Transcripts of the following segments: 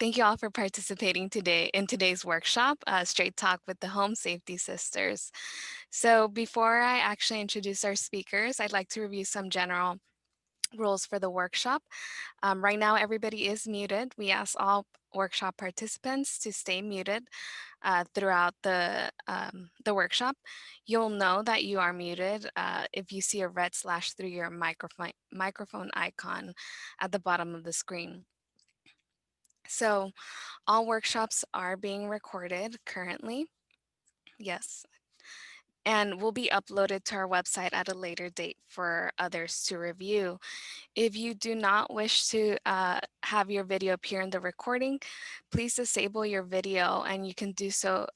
Thank you all for participating today in today's workshop, Straight Talk with the Home Safety Sisters. So before I actually introduce our speakers, I'd like to review some general rules for the workshop. Right now, everybody is muted. We ask all workshop participants to stay muted throughout the workshop. You'll know that you are muted if you see a red slash through your microphone icon at the bottom of the screen. So all workshops are being recorded currently. Yes. And will be uploaded to our website at a later date for others to review. If you do not wish to have your video appear in the recording, please disable your video, and you can do so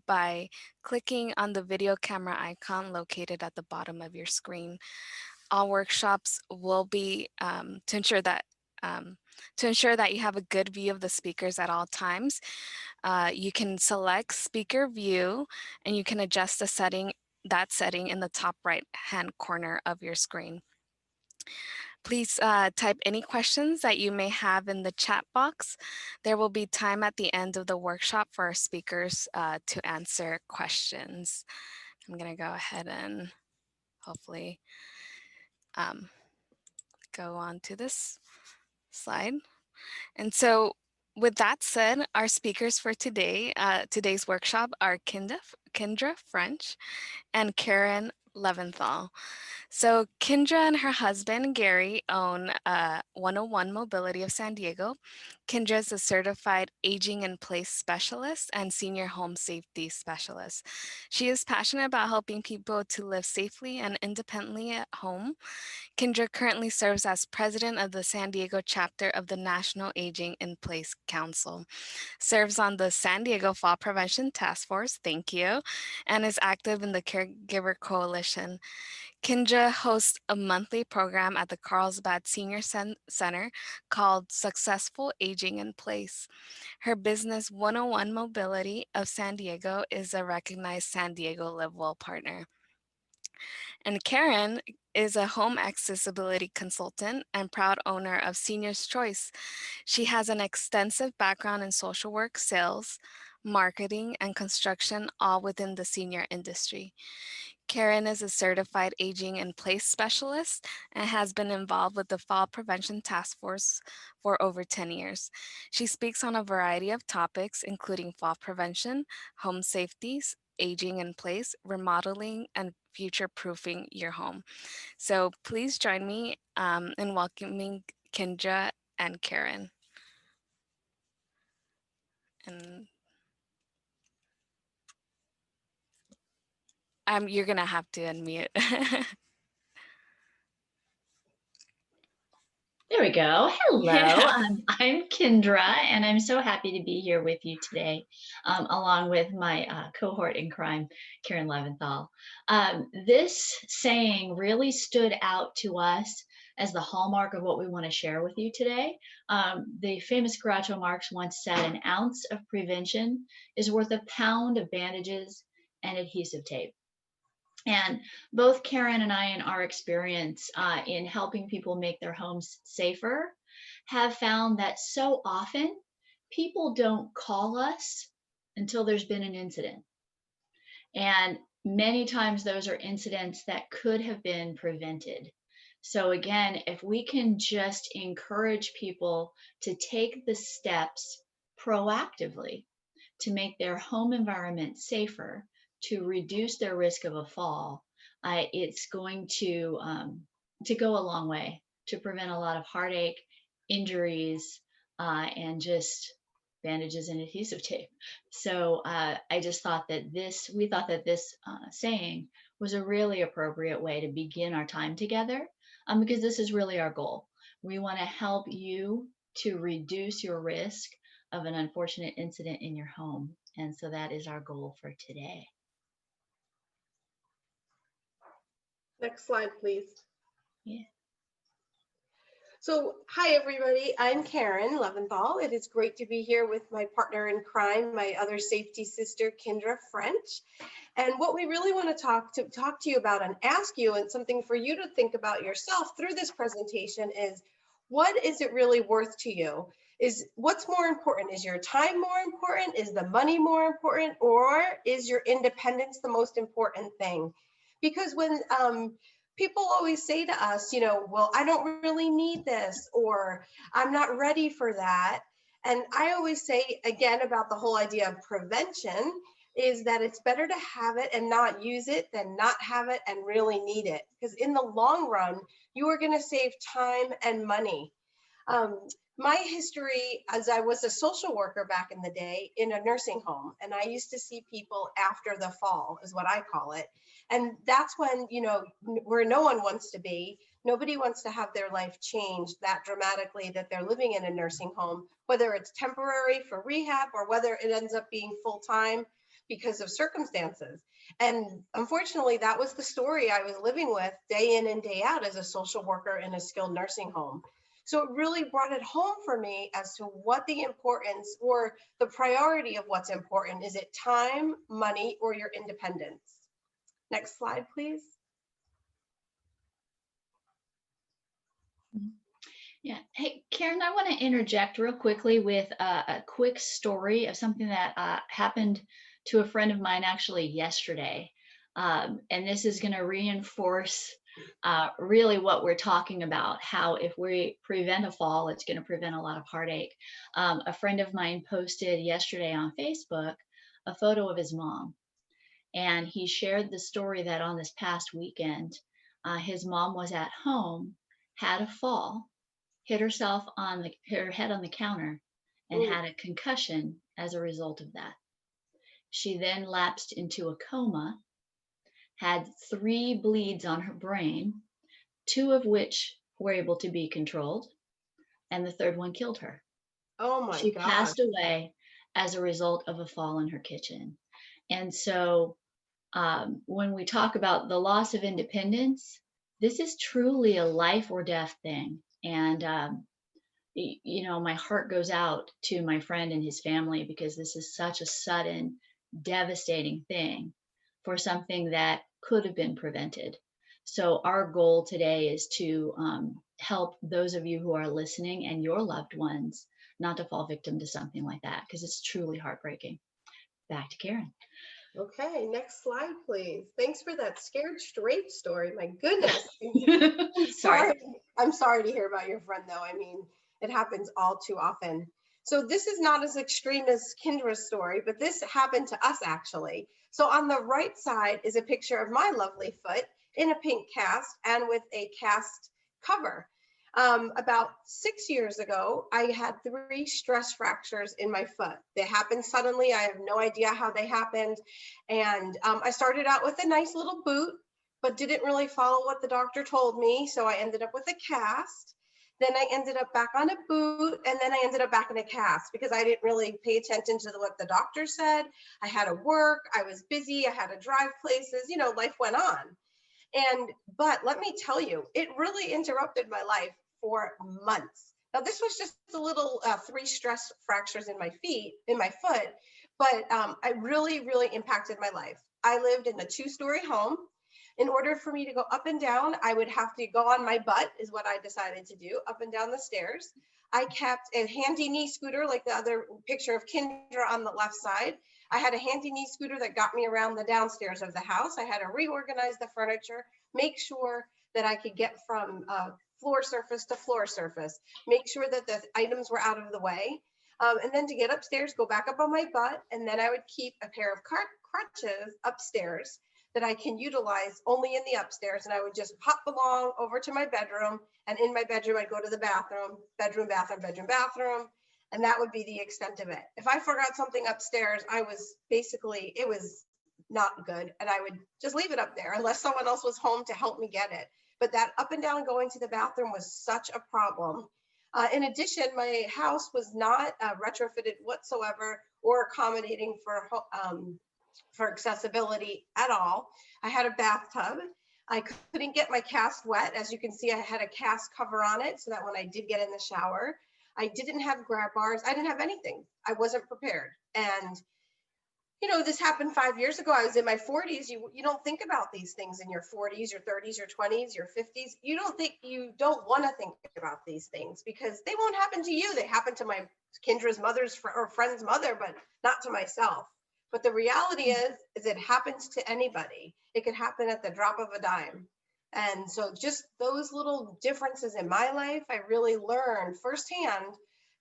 by clicking on the video camera icon located at the bottom of your screen. All workshops will be to ensure that you have a good view of the speakers at all times. You can select speaker view, and you can adjust the setting in the top right hand corner of your screen. Please type any questions that you may have in the chat box. There will be time at the end of the workshop for our speakers to answer questions. I'm going to go ahead and hopefully go on to this slide. And so with that said, our speakers for today's workshop are Kindra French and Caryn Leventhal. So Kindra and her husband, Gary, own 101 Mobility of San Diego. Kindra is a certified aging in place specialist and senior home safety specialist. She is passionate about helping people to live safely and independently at home. Kindra currently serves as president of the San Diego chapter of the National Aging in Place Council, serves on the San Diego Fall Prevention Task Force, thank you, and is active in the Caregiver Coalition. Kindra hosts a monthly program at the Carlsbad Senior Center called Successful Aging in Place. Her business 101 Mobility of San Diego is a recognized San Diego Live Well partner. And Caryn is a home accessibility consultant and proud owner of Senior's Choice. She has an extensive background in social work, sales, marketing, and construction, all within the senior industry. Caryn is a certified aging in place specialist and has been involved with the Fall Prevention Task Force for over 10 years. She speaks on a variety of topics, including fall prevention, home safety, aging in place, remodeling, and future-proofing your home. So please join me in welcoming Kindra and Caryn. And you're gonna have to unmute. There we go. Hello, Yeah. I'm Kindra, and I'm so happy to be here with you today, along with my cohort in crime, Caryn Leventhal. This saying really stood out to us as the hallmark of what we want to share with you today. The famous Groucho Marx once said, "An ounce of prevention is worth a pound of bandages and adhesive tape." And both Caryn and I, in our experience in helping people make their homes safer, have found that so often people don't call us until there's been an incident. And many times those are incidents that could have been prevented. So again, if we can just encourage people to take the steps proactively to make their home environment safer, to reduce their risk of a fall, it's going to go a long way to prevent a lot of heartache, injuries, and just bandages and adhesive tape. So I just thought that we thought that this saying was a really appropriate way to begin our time together, because this is really our goal. We want to help you to reduce your risk of an unfortunate incident in your home. And so that is our goal for today. Next slide, please. Yeah. So, hi everybody, I'm Caryn Leventhal. It is great to be here with my partner in crime, my other safety sister, Kindra French. And what we really want to talk to you about and ask you, and something for you to think about yourself through this presentation, is what is it really worth to you is what's more important? Is your time more important? Is the money more important? Or is your independence the most important thing? Because when people always say to us, well, I don't really need this, or I'm not ready for that. And I always say again about the whole idea of prevention is that it's better to have it and not use it than not have it and really need it. Because in the long run, you are going to save time and money. My history, as I was a social worker back in the day in a nursing home, and I used to see people after the fall, is what I call it. And that's when, where no one wants to be. Nobody wants to have their life changed that dramatically that they're living in a nursing home, whether it's temporary for rehab or whether it ends up being full time because of circumstances. And unfortunately, that was the story I was living with day in and day out as a social worker in a skilled nursing home. So it really brought it home for me as to what the importance or the priority of what's important. Is it time, money, or your independence? Next slide, please. Yeah. Hey, Caryn, I want to interject real quickly with a quick story of something that happened to a friend of mine actually yesterday. And this is going to reinforce really what we're talking about, how if we prevent a fall, it's going to prevent a lot of heartache. A friend of mine posted yesterday on Facebook a photo of his mom. And he shared the story that on this past weekend, his mom was at home, had a fall, hit herself on her head on the counter, and had a concussion as a result of that. She then lapsed into a coma, had 3 bleeds on her brain, 2 of which were able to be controlled, and the third one killed her. Oh my She God. passed away as a result of a fall in her kitchen. And so when we talk about the loss of independence, this is truly a life or death thing. And my heart goes out to my friend and his family because this is such a sudden, devastating thing for something that could have been prevented. So our goal today is to help those of you who are listening and your loved ones not to fall victim to something like that, because it's truly heartbreaking. Back to Caryn. Okay, next slide, please. Thanks for that scared straight story. My goodness. Sorry. I'm sorry to hear about your friend, though. I mean, it happens all too often. So this is not as extreme as Kindra's story, but this happened to us actually. So on the right side is a picture of my lovely foot in a pink cast and with a cast cover. About 6 years ago, I had 3 stress fractures in my foot. They happened suddenly. I have no idea how they happened. And I started out with a nice little boot, but didn't really follow what the doctor told me. So I ended up with a cast. Then I ended up back on a boot, and then I ended up back in a cast because I didn't really pay attention to what the doctor said. I had to work, I was busy, I had to drive places, life went on. But let me tell you, it really interrupted my life for months. Now, this was just a little 3 stress fractures in my foot, but it really, really impacted my life. I lived in a 2-story home. In order for me to go up and down, I would have to go on my butt, is what I decided to do, up and down the stairs. I kept a handy knee scooter, like the other picture of Kindra on the left side. I had a handy knee scooter that got me around the downstairs of the house. I had to reorganize the furniture, make sure that I could get from floor surface to floor surface, make sure that the items were out of the way. And then to get upstairs, go back up on my butt. And then I would keep a pair of crutches upstairs that I can utilize only in the upstairs. And I would just hop along over to my bedroom. And in my bedroom, I'd go to the bathroom, bedroom, bathroom, bedroom, bathroom. And that would be the extent of it. If I forgot something upstairs, it was not good. And I would just leave it up there unless someone else was home to help me get it. But that up and down going to the bathroom was such a problem. In addition, my house was not retrofitted whatsoever or accommodating for accessibility at all. I had a bathtub. I couldn't get my cast wet. As you can see, I had a cast cover on it so that when I did get in the shower, I didn't have grab bars. I didn't have anything. I wasn't prepared. And this happened 5 years ago. I was in my 40s. You don't think about these things in your 40s, your 30s, your 20s, your 50s. You don't want to think about these things because they won't happen to you. They happen to my Kindra's mother's or friend's mother, but not to myself. But the reality is it happens to anybody. It could happen at the drop of a dime. And so just those little differences in my life, I really learned firsthand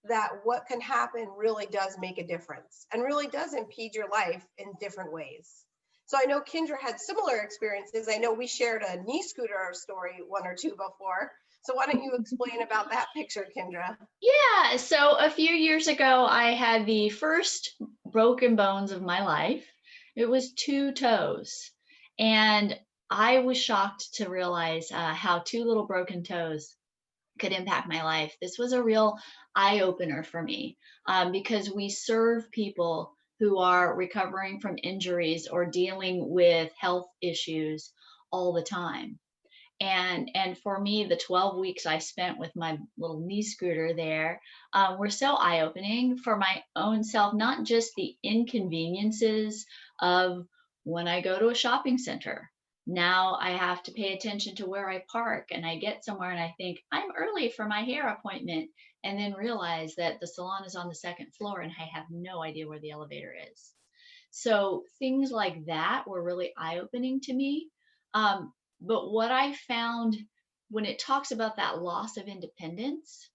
that what can happen really does make a difference and really does impede your life in different ways. So I know Kindra had similar experiences. I know we shared a knee scooter story one or two before. So why don't you explain about that picture, Kindra? Yeah, so a few years ago, I had the first broken bones of my life. It was 2 toes. And I was shocked to realize how 2 little broken toes could impact my life. This was a real eye opener for me because we serve people who are recovering from injuries or dealing with health issues all the time. And for me, the 12 weeks I spent with my little knee scooter there were so eye opening for my own self, not just the inconveniences of when I go to a shopping center. Now I have to pay attention to where I park, and I get somewhere and I think I'm early for my hair appointment, and then realize that the salon is on the 2nd floor and I have no idea where the elevator is. So things like that were really eye opening to me. But what I found when it talks about that loss of independence,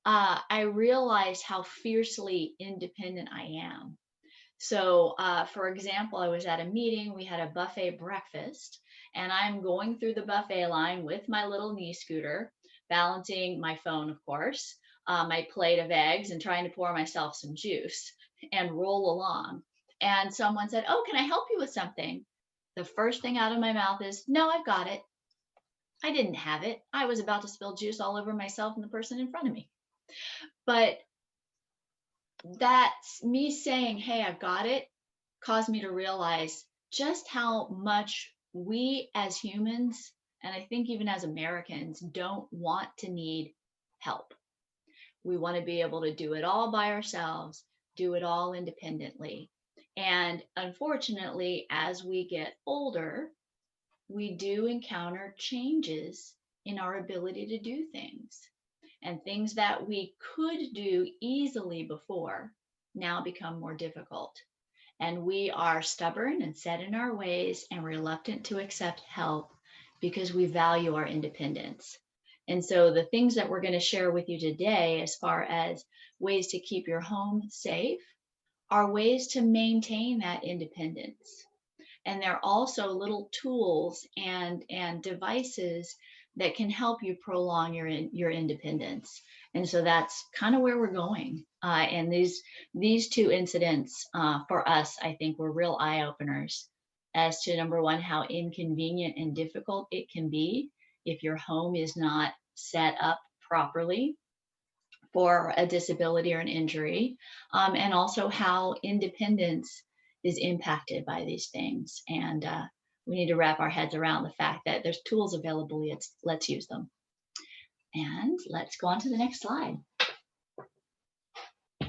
I realized how fiercely independent I am. So, for example, I was at a meeting, we had a buffet breakfast, and I'm going through the buffet line with my little knee scooter, balancing my phone, of course, my plate of eggs, and trying to pour myself some juice and roll along. And someone said, "Oh, can I help you with something?" The first thing out of my mouth is, "No, I've got it." I didn't have it. I was about to spill juice all over myself and the person in front of me. But that's me saying, "Hey, I've got it," caused me to realize just how much we as humans, and I think even as Americans, don't want to need help. We want to be able to do it all by ourselves, do it all independently. And unfortunately, as we get older, we do encounter changes in our ability to do things. And things that we could do easily before now become more difficult. And we are stubborn and set in our ways and reluctant to accept help because we value our independence. And so, the things that we're going to share with you today, as far as ways to keep your home safe, are ways to maintain that independence. And they're also little tools and devices that can help you prolong your independence. And so that's kind of where we're going. And these 2 incidents for us, I think, were real eye openers as to, number one, how inconvenient and difficult it can be if your home is not set up properly for a disability or an injury, and also how independence is impacted by these things. And we need to wrap our heads around the fact that there's tools available. Let's use them. And let's go on to the next slide. All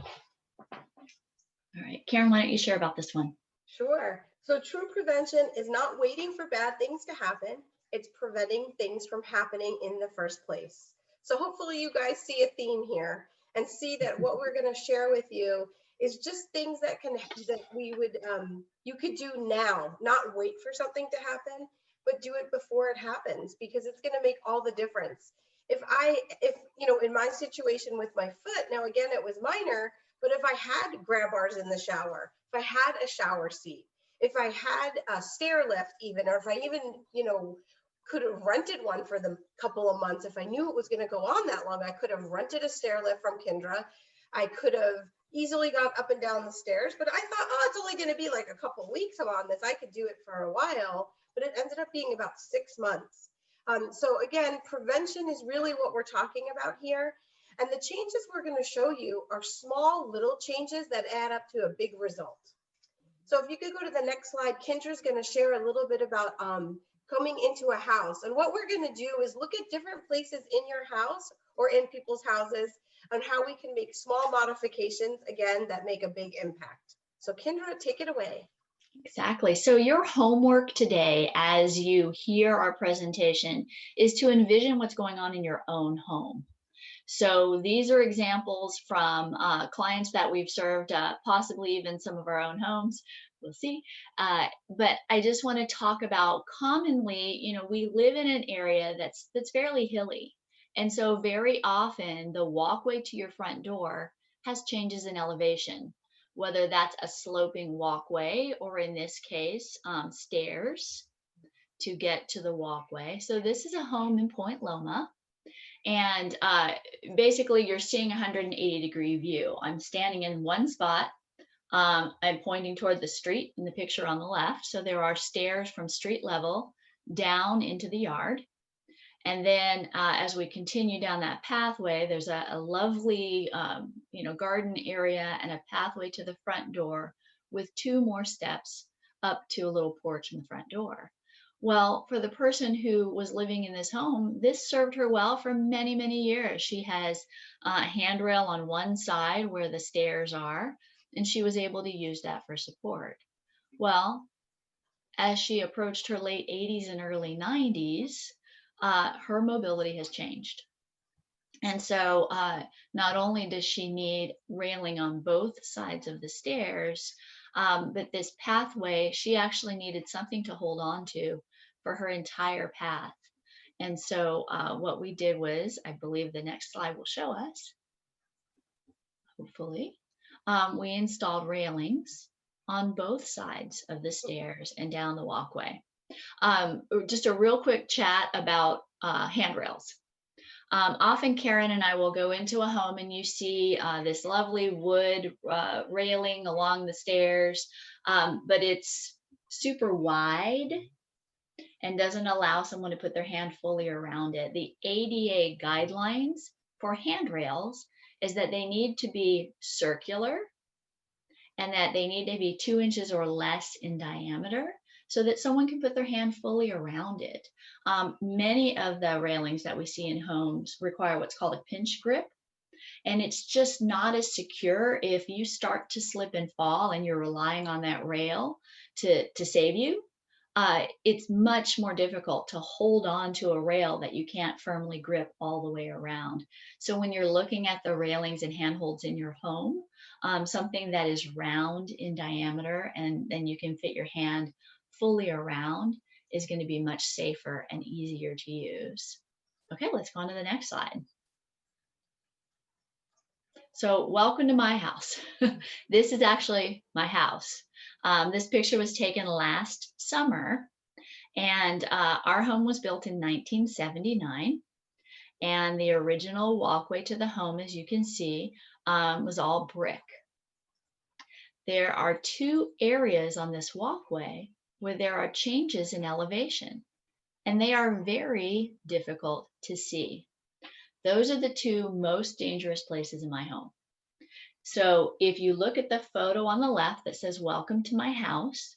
right, Caryn, why don't you share about this one? Sure. So true prevention is not waiting for bad things to happen. It's preventing things from happening in the first place. So hopefully you guys see a theme here and see that what we're going to share with you is just things that you could do now, not wait for something to happen, but do it before it happens, because it's going to make all the difference. If in my situation with my foot, now again, it was minor, but if I had grab bars in the shower, if I had a shower seat, if I had a stair lift even, or if I even, could have rented one for the couple of months. If I knew it was going to go on that long, I could have rented a stair lift from Kindra. I could have easily got up and down the stairs, but I thought, oh, it's only going to be like a couple of weeks I'm on this. I could do it for a while, but it ended up being about 6 months. So again, prevention is really what we're talking about here. And the changes we're going to show you are small little changes that add up to a big result. So if you could go to the next slide, Kindra's going to share a little bit about coming into a house. And what we're going to do is look at different places in your house or in people's houses and how we can make small modifications, again, that make a big impact. So Kindra, take it away. Exactly. So your homework today, as you hear our presentation, is to envision what's going on in your own home. So these are examples from clients that we've served, possibly even some of our own homes. We'll see. But I just want to talk about commonly, we live in an area that's fairly hilly. And so very often the walkway to your front door has changes in elevation, whether that's a sloping walkway or in this case, stairs to get to the walkway. So this is a home in Point Loma. And basically you're seeing a 180-degree view. I'm standing in one spot. I'm pointing toward the street in the picture on the left. So there are stairs from street level down into the yard. And then as we continue down that pathway, there's a lovely, garden area and a pathway to the front door with 2 more steps up to a little porch in the front door. Well, for the person who was living in this home, this served her well for many, many years. She has a handrail on one side where the stairs are, and she was able to use that for support. Well, as she approached her late 80s and early 90s, her mobility has changed. And so not only does she need railing on both sides of the stairs, but this pathway, she actually needed something to hold on to for her entire path. And so what we did was, I believe the next slide will show us, hopefully, we installed railings on both sides of the stairs and down the walkway. Just a real quick chat about handrails. Often Caryn and I will go into a home and you see this lovely wood railing along the stairs, but it's super wide and doesn't allow someone to put their hand fully around it. The ADA guidelines for handrails is that they need to be circular and that they need to be 2 inches or less in diameter so that someone can put their hand fully around it. Many of the railings that we see in homes require what's called a pinch grip, and it's just not as secure if you start to slip and fall and you're relying on that rail to save you. It's much more difficult to hold on to a rail that you can't firmly grip all the way around. So when you're looking at the railings and handholds in your home, something that is round in diameter and then you can fit your hand fully around is going to be much safer and easier to use. Okay, let's go on to the next slide. So welcome to my house. This is actually my house. This picture was taken last summer, and our home was built in 1979. And the original walkway to the home, as you can see, was all brick. There are 2 areas on this walkway where there are changes in elevation, and they are very difficult to see. Those are the 2 most dangerous places in my home. So if you look at the photo on the left that says, "Welcome to my house,"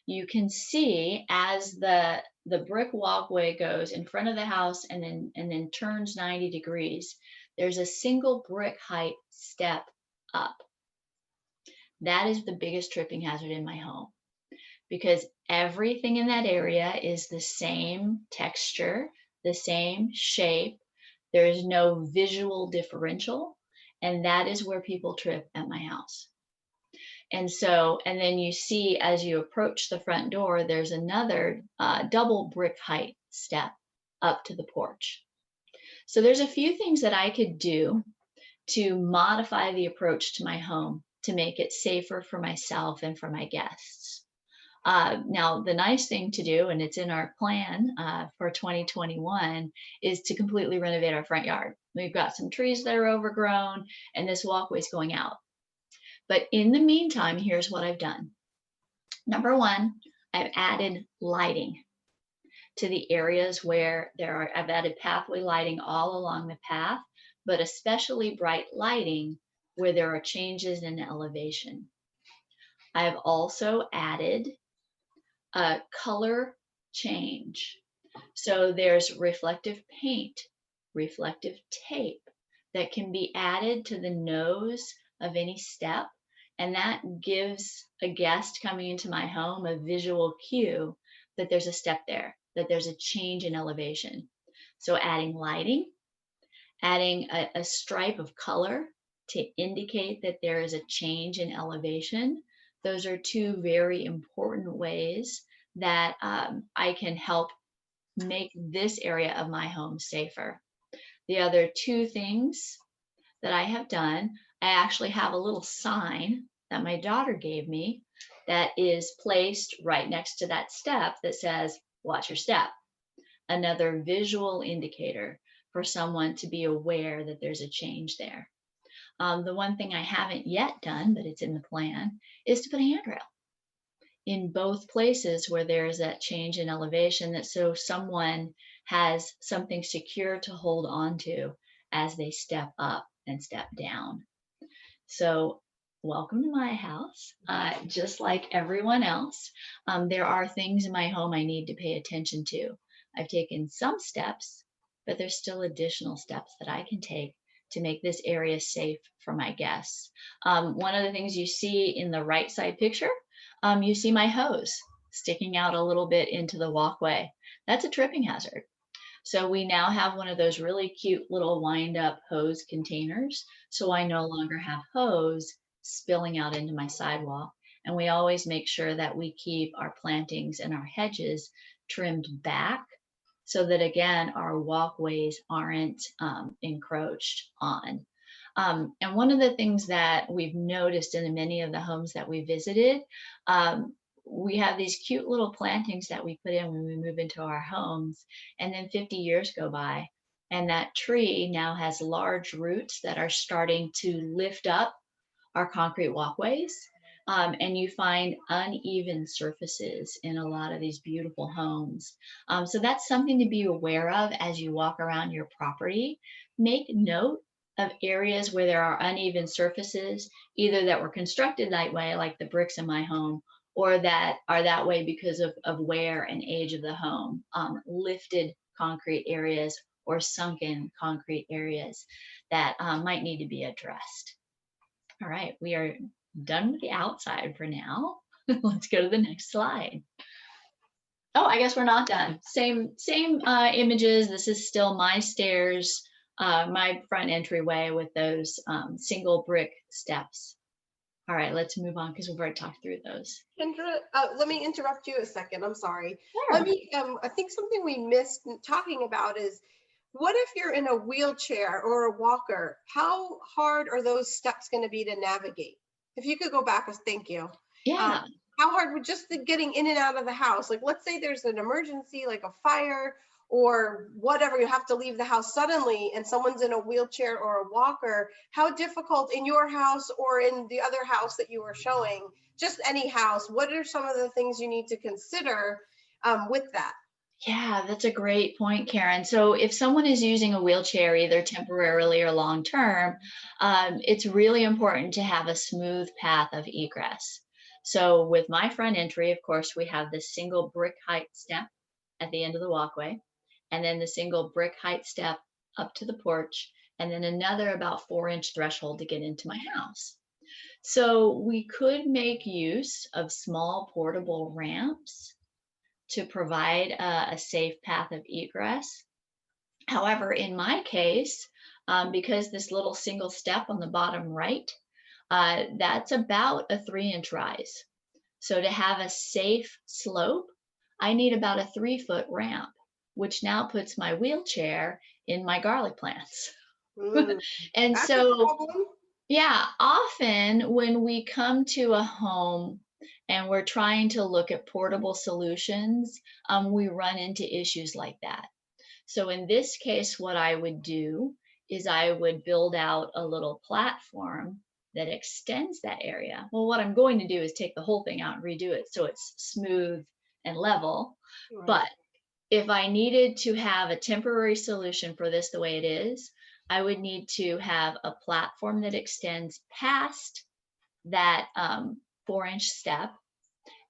you can see as the brick walkway goes in front of the house and then turns 90 degrees, there's a single brick height step up. That is the biggest tripping hazard in my home because everything in that area is the same texture, the same shape. There is no visual differential, and that is where people trip at my house. And then you see as you approach the front door, there's another double brick height step up to the porch. So there's a few things that I could do to modify the approach to my home to make it safer for myself and for my guests. Now, the nice thing to do, and it's in our plan for 2021, is to completely renovate our front yard. We've got some trees that are overgrown, and this walkway is going out. But in the meantime, here's what I've done. Number 1, I've added lighting to the areas where I've added pathway lighting all along the path, but especially bright lighting where there are changes in elevation. I've also added a color change. So there's reflective paint, reflective tape that can be added to the nose of any step And that gives a guest coming into my home a visual cue that there's a step there, that there's a change in elevation. So adding lighting, adding a stripe of color to indicate that there is a change in elevation. Those are two very important ways that I can help make this area of my home safer. The other two things that I have done, I actually have a little sign that my daughter gave me that is placed right next to that step that says, "Watch your step." Another visual indicator for someone to be aware that there's a change there. The one thing I haven't yet done, but it's in the plan, is to put a handrail in both places where there's that change in elevation, that so someone has something secure to hold on to as they step up and step down. So welcome to my house. Just like everyone else, there are things in my home I need to pay attention to. I've taken some steps, but there's still additional steps that I can take to make this area safe for my guests. One of the things you see in the right side picture, you see my hose sticking out a little bit into the walkway. That's a tripping hazard. So we now have one of those really cute little wind up hose containers. So I no longer have hose spilling out into my sidewalk. And we always make sure that we keep our plantings and our hedges trimmed back so that, again, our walkways aren't encroached on. And one of the things that we've noticed in many of the homes that we visited, we have these cute little plantings that we put in when we move into our homes, and then 50 years go by, and that tree now has large roots that are starting to lift up our concrete walkways. And you find uneven surfaces in a lot of these beautiful homes. So that's something to be aware of as you walk around your property. Make note of areas where there are uneven surfaces, either that were constructed that way, like the bricks in my home, or that are that way because of wear and age of the home, lifted concrete areas or sunken concrete areas that might need to be addressed. All right, we are done with the outside for now. Let's go to the next slide. Oh, I guess we're not done. Same images. This is still my stairs, my front entryway with those single brick steps. All right, let's move on because we've already talked through those. Kindra, let me interrupt you a second. I'm sorry. Sure. I think something we missed talking about is, what if you're in a wheelchair or a walker? How hard are those steps going to be to navigate? If you could go back, thank you. Yeah. How hard would just getting in and out of the house? Like, let's say there's an emergency, like a fire or whatever, you have to leave the house suddenly and someone's in a wheelchair or a walker. How difficult in your house or in the other house that you were showing, just any house, what are some of the things you need to consider with that? Yeah, that's a great point, Karen. So if someone is using a wheelchair, either temporarily or long term, it's really important to have a smooth path of egress. So with my front entry, of course, we have the single brick height step at the end of the walkway, and then the single brick height step up to the porch, and then another about 4-inch threshold to get into my house. So we could make use of small portable ramps to provide a safe path of egress. However, in my case, because this little single step on the bottom right, that's about a 3-inch rise. So to have a safe slope, I need about a 3-foot ramp, which now puts my wheelchair in my garlic plants. And That's so, a problem. yeah, often when we come to a home and we're trying to look at portable solutions, we run into issues like that. So in this case, what I would do is I would build out a little platform that extends that area. Well, what I'm going to do is take the whole thing out and redo it so it's smooth and level. Right. But if I needed to have a temporary solution for this the way it is, I would need to have a platform that extends past that 4-inch step,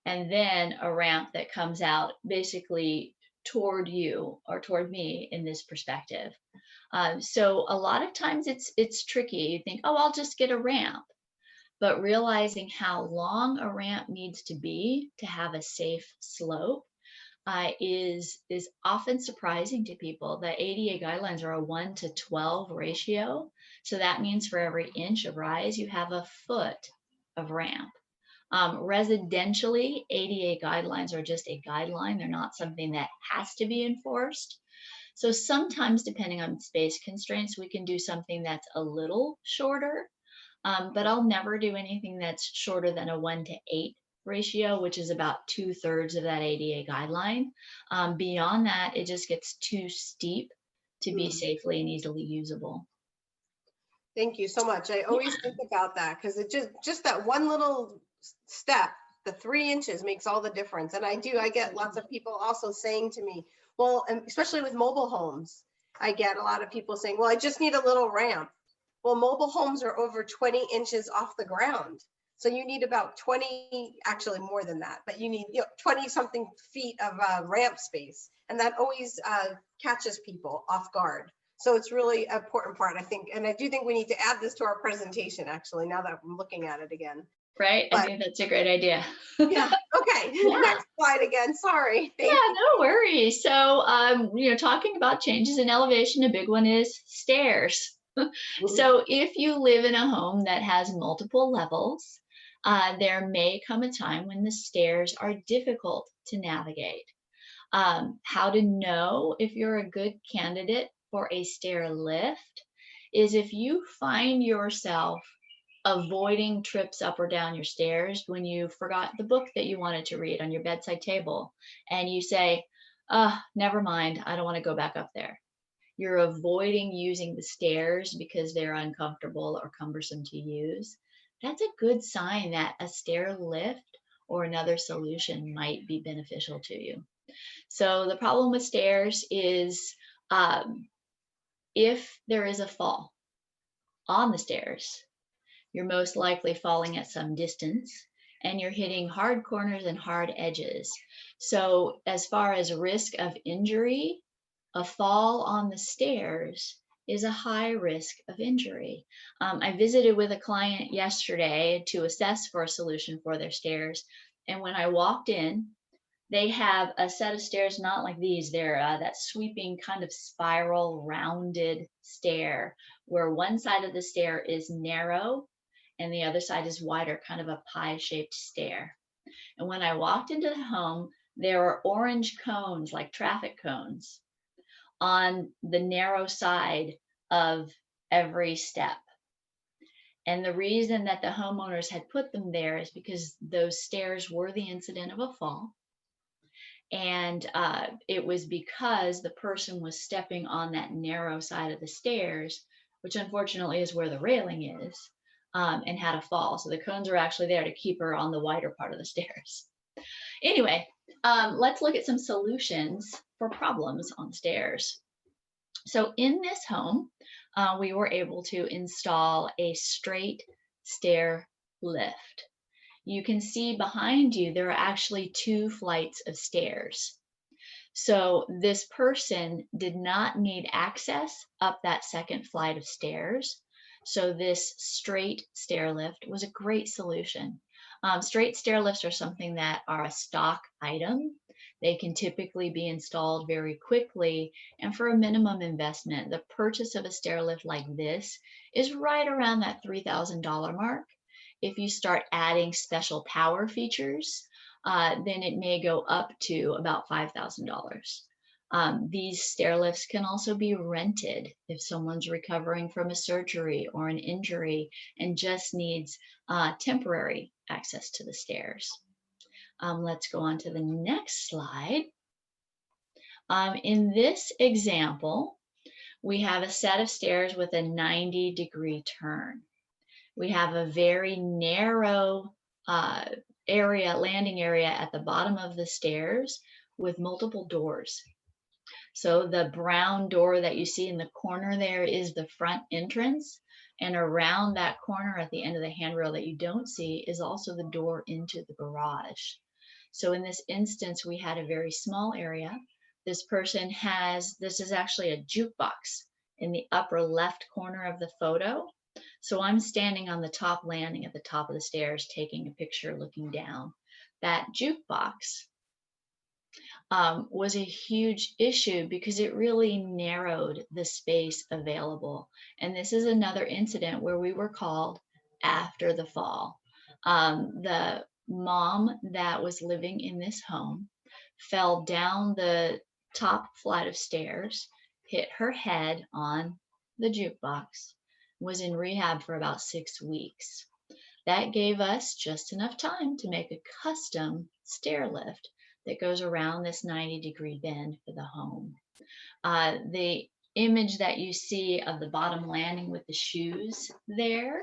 and then a ramp that comes out basically toward you or toward me in this perspective. So a lot of times it's tricky. You think, oh, I'll just get a ramp. but realizing how long a ramp needs to be to have a safe slope is often surprising to people. The ADA guidelines are a 1:12 ratio. So that means for every inch of rise, you have a foot of ramp. Residentially, ADA guidelines are just a guideline. They're not something that has to be enforced. So sometimes, depending on space constraints, we can do something that's a little shorter, but I'll never do anything that's shorter than a 1:8 ratio, which is about 2/3 of that ADA guideline. Beyond that, it just gets too steep to be safely and easily usable. Thank you so much. I always think about that because it just that one little step, the 3 inches makes all the difference. And I get lots of people also saying to me, well, and especially with mobile homes, I get a lot of people saying, well, I just need a little ramp. Well, mobile homes are over 20 inches off the ground. So you need about 20, actually more than that, but you need 20 something feet of ramp space. And that always catches people off guard. So it's really an important part, I think. And I do think we need to add this to our presentation, actually, now that I'm looking at it again. Right? I think that's a great idea. Yeah. Okay. Yeah. Next slide again. Sorry. Thank you. No worries. So, talking about changes in elevation, a big one is stairs. So if you live in a home that has multiple levels, there may come a time when the stairs are difficult to navigate. How to know if you're a good candidate for a stair lift is if you find yourself avoiding trips up or down your stairs when you forgot the book that you wanted to read on your bedside table and you say, never mind, I don't want to go back up there. You're avoiding using the stairs because they're uncomfortable or cumbersome to use. That's a good sign that a stair lift or another solution might be beneficial to you. So the problem with stairs is if there is a fall on the stairs, you're most likely falling at some distance and you're hitting hard corners and hard edges. So as far as risk of injury, a fall on the stairs is a high risk of injury. I visited with a client yesterday to assess for a solution for their stairs. And when I walked in, they have a set of stairs, not like these. They're that sweeping kind of spiral rounded stair where one side of the stair is narrow and the other side is wider, kind of a pie-shaped stair. And when I walked into the home, there were orange cones, like traffic cones, on the narrow side of every step. And the reason that the homeowners had put them there is because those stairs were the incident of a fall. And it was because the person was stepping on that narrow side of the stairs, which unfortunately is where the railing is, and had a fall. So the cones are actually there to keep her on the wider part of the stairs. Anyway, let's look at some solutions for problems on stairs. So in this home, we were able to install a straight stair lift. You can see behind you, there are actually 2 flights of stairs. So this person did not need access up that second flight of stairs. So this straight stair lift was a great solution. Straight stair lifts are something that are a stock item. They can typically be installed very quickly and for a minimum investment. The purchase of a stair lift like this is right around that $3,000 mark. If you start adding special power features, then it may go up to about $5,000. These stair lifts can also be rented if someone's recovering from a surgery or an injury and just needs temporary access to the stairs. Let's go on to the next slide. In this example, we have a set of stairs with a 90-degree turn. We have a very narrow landing area at the bottom of the stairs with multiple doors. So the brown door that you see in the corner there is the front entrance, and around that corner at the end of the handrail that you don't see is also the door into the garage. So in this instance, we had a very small area. This is actually a jukebox in the upper left corner of the photo. So I'm standing on the top landing at the top of the stairs, taking a picture, looking down. That jukebox was a huge issue because it really narrowed the space available. And this is another incident where we were called after the fall. The mom that was living in this home fell down the top flight of stairs, hit her head on the jukebox, was in rehab for about 6 weeks. That gave us just enough time to make a custom stair lift that goes around this 90-degree bend for the home. The image that you see of the bottom landing with the shoes there,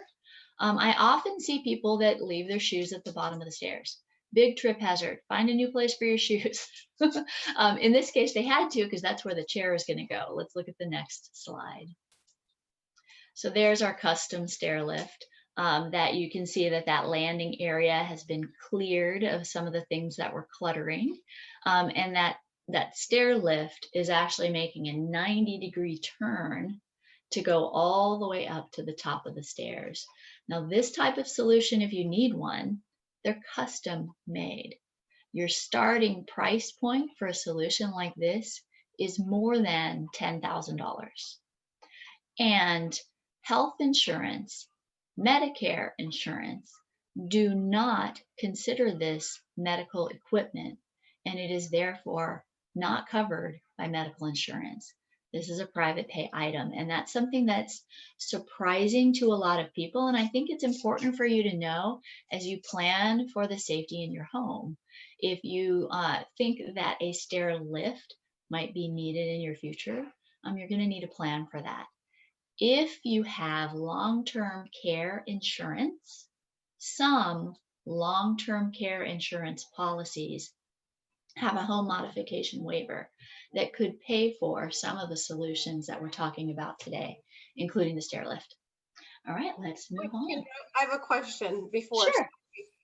I often see people that leave their shoes at the bottom of the stairs. Big trip hazard. Find a new place for your shoes. In this case, they had to because that's where the chair is going to go. Let's look at the next slide. So there's our custom stair lift. That you can see that landing area has been cleared of some of the things that were cluttering. And that stair lift is actually making a 90-degree turn to go all the way up to the top of the stairs. Now, this type of solution, if you need one, they're custom made. Your starting price point for a solution like this is more than $10,000. And health insurance, Medicare insurance, do not consider this medical equipment, and it is therefore not covered by medical insurance. This is a private pay item, and that's something that's surprising to a lot of people, and I think it's important for you to know as you plan for the safety in your home. If you think that a stair lift might be needed in your future, you're going to need a plan for that. If you have long-term care insurance, some long-term care insurance policies have a home modification waiver that could pay for some of the solutions that we're talking about today, including the stair lift. All right, let's move on. I have a question before. Sure.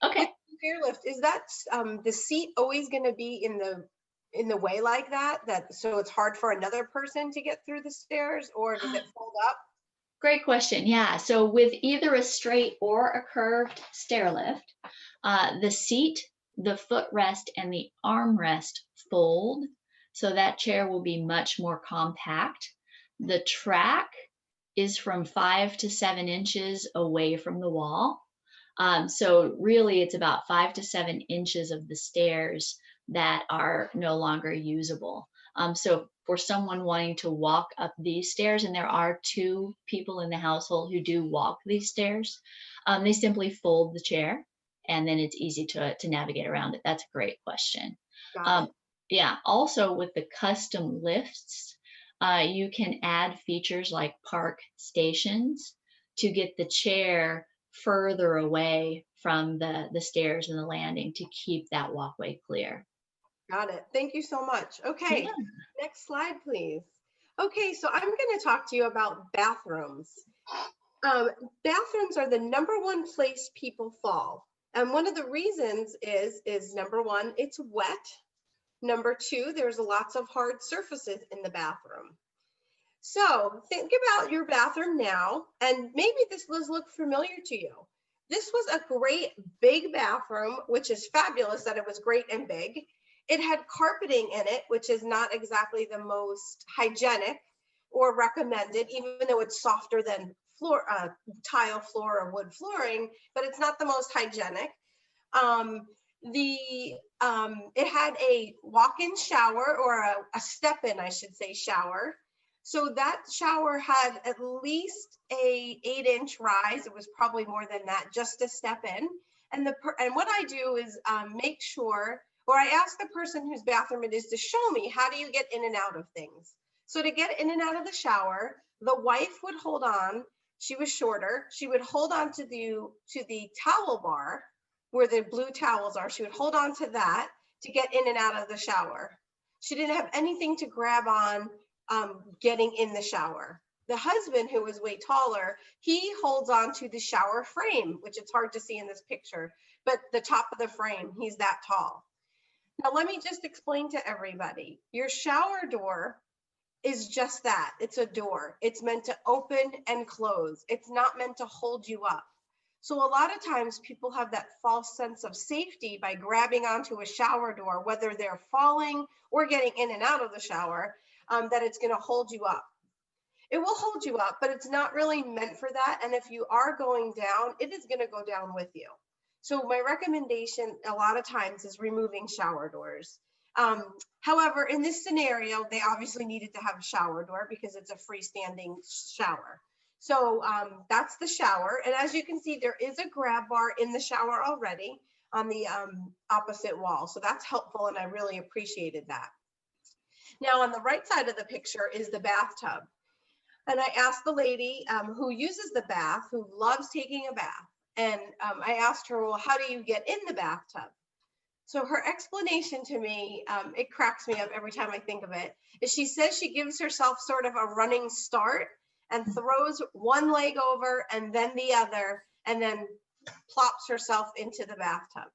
Okay. With the stair lift, is that the seat always going to be in the way like that so it's hard for another person to get through the stairs, or does it fold up? Great question. Yeah. So with either a straight or a curved stair lift, the seat, the footrest, and the armrest fold. So that chair will be much more compact. The track is from 5 to 7 inches away from the wall. So really it's about 5 to 7 inches of the stairs that are no longer usable. So for someone wanting to walk up these stairs, and there are 2 people in the household who do walk these stairs, they simply fold the chair and then it's easy to navigate around it. That's a great question. Yeah, also with the custom lifts, you can add features like park stations to get the chair further away from the stairs and the landing to keep that walkway clear. Got it. Thank you so much. Okay, Yeah. Next slide, please. Okay, so I'm going to talk to you about bathrooms. Bathrooms are the #1 place people fall. And one of the reasons is number 1, it's wet. Number 2, there's lots of hard surfaces in the bathroom. So think about your bathroom now, and maybe this does look familiar to you. This was a great big bathroom, which is fabulous that it was great and big. It had carpeting in it, which is not exactly the most hygienic or recommended, even though it's softer than tile floor or wood flooring, but it's not the most hygienic. It had a walk-in shower, or a step-in, I should say, shower. So that shower had at least a 8-inch rise. It was probably more than that, just to step in. And what I do is make sure, or I ask the person whose bathroom it is to show me, how do you get in and out of things? So to get in and out of the shower, the wife would hold on. She was shorter. She would hold on to the towel bar where the blue towels are. She would hold on to that to get in and out of the shower. She didn't have anything to grab on getting in the shower. The husband, who was way taller, he holds on to the shower frame, which it's hard to see in this picture, but the top of the frame, he's that tall. Now, let me just explain to everybody. Your shower door is just that. It's a door. It's meant to open and close. It's not meant to hold you up. So a lot of times people have that false sense of safety by grabbing onto a shower door, whether they're falling or getting in and out of the shower, that it's going to hold you up. It will hold you up, but it's not really meant for that. And if you are going down, it is going to go down with you. So my recommendation a lot of times is removing shower doors. However, in this scenario, they obviously needed to have a shower door because it's a freestanding shower. So that's the shower. And as you can see, there is a grab bar in the shower already on the opposite wall. So that's helpful, and I really appreciated that. Now on the right side of the picture is the bathtub. And I asked the lady who uses the bath, who loves taking a bath. And I asked her, well, how do you get in the bathtub? So her explanation to me, it cracks me up every time I think of it, is she says she gives herself sort of a running start and throws one leg over and then the other, and then plops herself into the bathtub.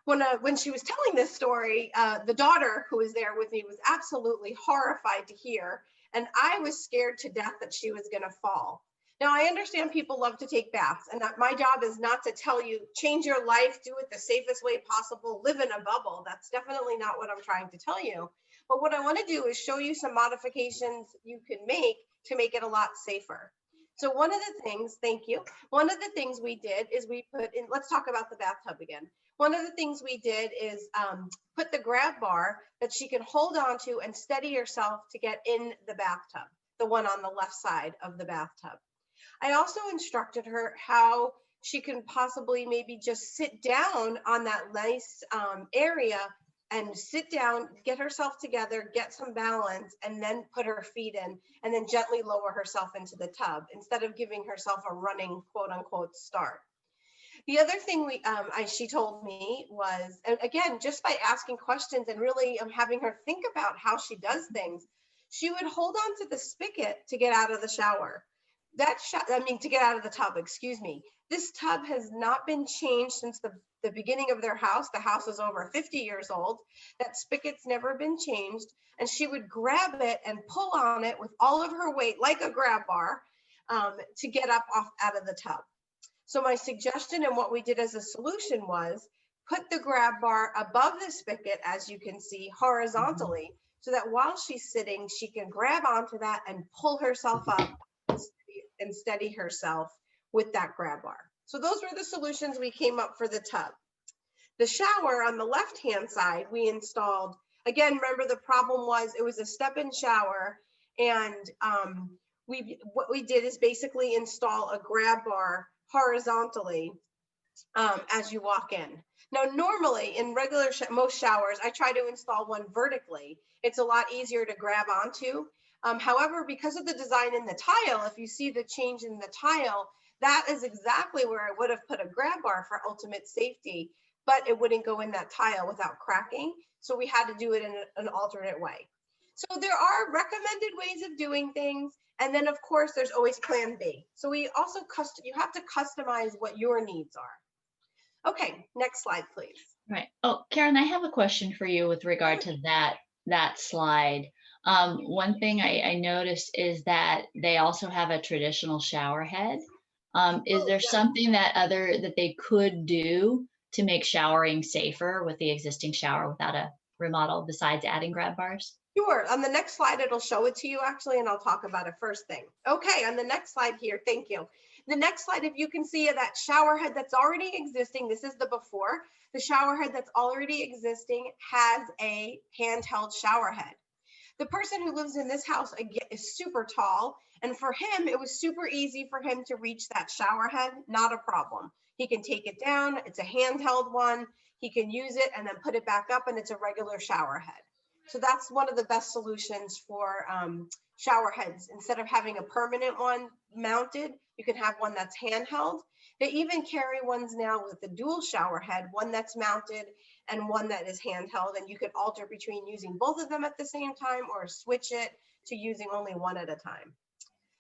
When she was telling this story, the daughter who was there with me was absolutely horrified to hear, and I was scared to death that she was going to fall. Now, I understand people love to take baths, and that my job is not to tell you, change your life, do it the safest way possible, live in a bubble. That's definitely not what I'm trying to tell you. But what I want to do is show you some modifications you can make to make it a lot safer. So one of the things, thank you, one of the things we did is we put in, let's talk about the bathtub again. One of the things we did is put the grab bar that she can hold on to and steady herself to get in the bathtub, the one on the left side of the bathtub. I also instructed her how she can possibly maybe just sit down on that nice area and sit down, get herself together, get some balance, and then put her feet in, and then gently lower herself into the tub instead of giving herself a running quote unquote start. The other thing she told me was, and again, just by asking questions and really having her think about how she does things, she would hold on to the spigot to get out of the shower. To get out of the tub, excuse me. This tub has not been changed since the beginning of their house. The house is over 50 years old. That spigot's never been changed. And she would grab it and pull on it with all of her weight, like a grab bar, to get up out of the tub. So my suggestion and what we did as a solution was put the grab bar above the spigot, as you can see, horizontally, so that while she's sitting, she can grab onto that and pull herself up and steady herself with that grab bar. So those were the solutions we came up for the tub. The shower on the left-hand side, we installed, again, remember the problem was it was a step-in shower, and what we did is basically install a grab bar horizontally as you walk in. Now, normally in most showers, I try to install one vertically. It's a lot easier to grab onto. However, because of the design in the tile, if you see the change in the tile, that is exactly where I would have put a grab bar for ultimate safety, but it wouldn't go in that tile without cracking. So we had to do it in an alternate way. So there are recommended ways of doing things. And then of course, there's always plan B. So we also, you have to customize what your needs are. Okay, next slide, please. Right. Oh, Caryn, I have a question for you with regard to that slide. One thing I noticed is that they also have a traditional shower head. Is there something that they could do to make showering safer with the existing shower without a remodel besides adding grab bars? Sure. On the next slide, it'll show it to you actually, and I'll talk about it first thing. Okay, on the next slide here, thank you. The next slide, if you can see that shower head that's already existing, this is the before. The shower head that's already existing has a handheld shower head. The person who lives in this house again is super tall, and for him, it was super easy for him to reach that shower head, not a problem. He can take it down, it's a handheld one, he can use it and then put it back up, and it's a regular shower head. So that's one of the best solutions for shower heads. Instead of having a permanent one mounted, you can have one that's handheld. They even carry ones now with the dual shower head, one that's mounted and one that is handheld, and you could alter between using both of them at the same time or switch it to using only one at a time.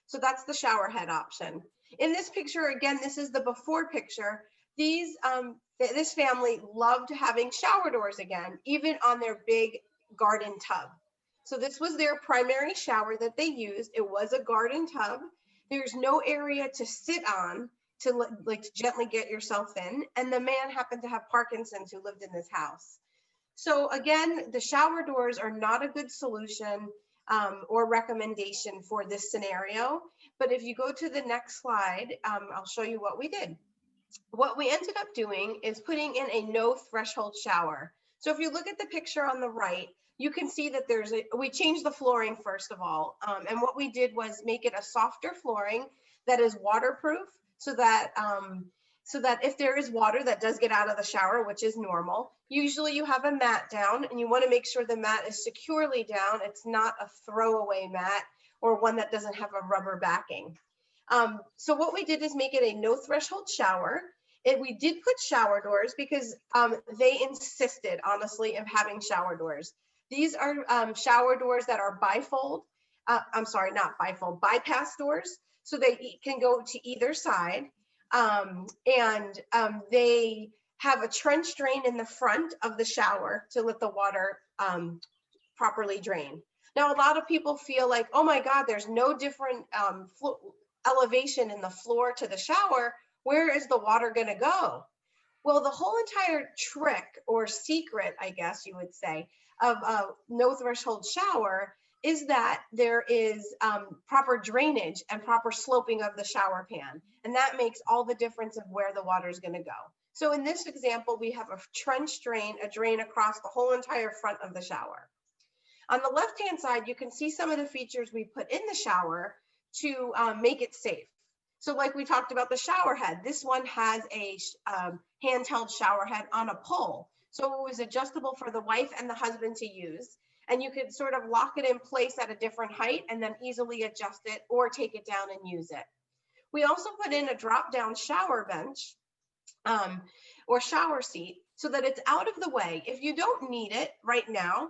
So that's the shower head option. In this picture, again, this is the before picture. This family loved having shower doors again, even on their big garden tub. So this was their primary shower that they used. It was a garden tub. There's no area to sit on to to gently get yourself in. And the man happened to have Parkinson's who lived in this house. So again, the shower doors are not a good solution or recommendation for this scenario. But if you go to the next slide, I'll show you what we did. What we ended up doing is putting in a no threshold shower. So if you look at the picture on the right, you can see that we changed the flooring first of all. And what we did was make it a softer flooring that is waterproof so that if there is water that does get out of the shower, which is normal, usually you have a mat down and you want to make sure the mat is securely down. It's not a throwaway mat or one that doesn't have a rubber backing. So what we did is make it a no threshold shower. We did put shower doors because they insisted, honestly, of having shower doors. These are shower doors that are bifold. I'm sorry, not bifold, bypass doors. So they can go to either side. They have a trench drain in the front of the shower to let the water properly drain. Now, a lot of people feel like, oh my God, there's no different elevation in the floor to the shower. Where is the water going to go? Well, the whole entire trick or secret, I guess you would say, of a no threshold shower is that there is proper drainage and proper sloping of the shower pan. And that makes all the difference of where the water is going to go. So in this example, we have a trench drain, a drain across the whole entire front of the shower. On the left-hand side, you can see some of the features we put in the shower to make it safe. So like we talked about the shower head, this one has a handheld shower head on a pole. So it was adjustable for the wife and the husband to use. And you could sort of lock it in place at a different height and then easily adjust it or take it down and use it. We also put in a drop-down shower bench or shower seat so that it's out of the way. If you don't need it right now,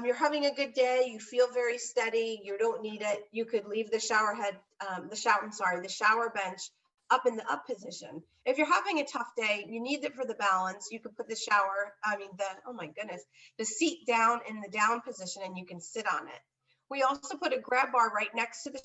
you're having a good day, you feel very steady, you don't need it, you could leave the shower head, the shower bench up in the up position. If you're having a tough day, you need it for the balance, you could put the the seat down in the down position and you can sit on it. We also put a grab bar right next to the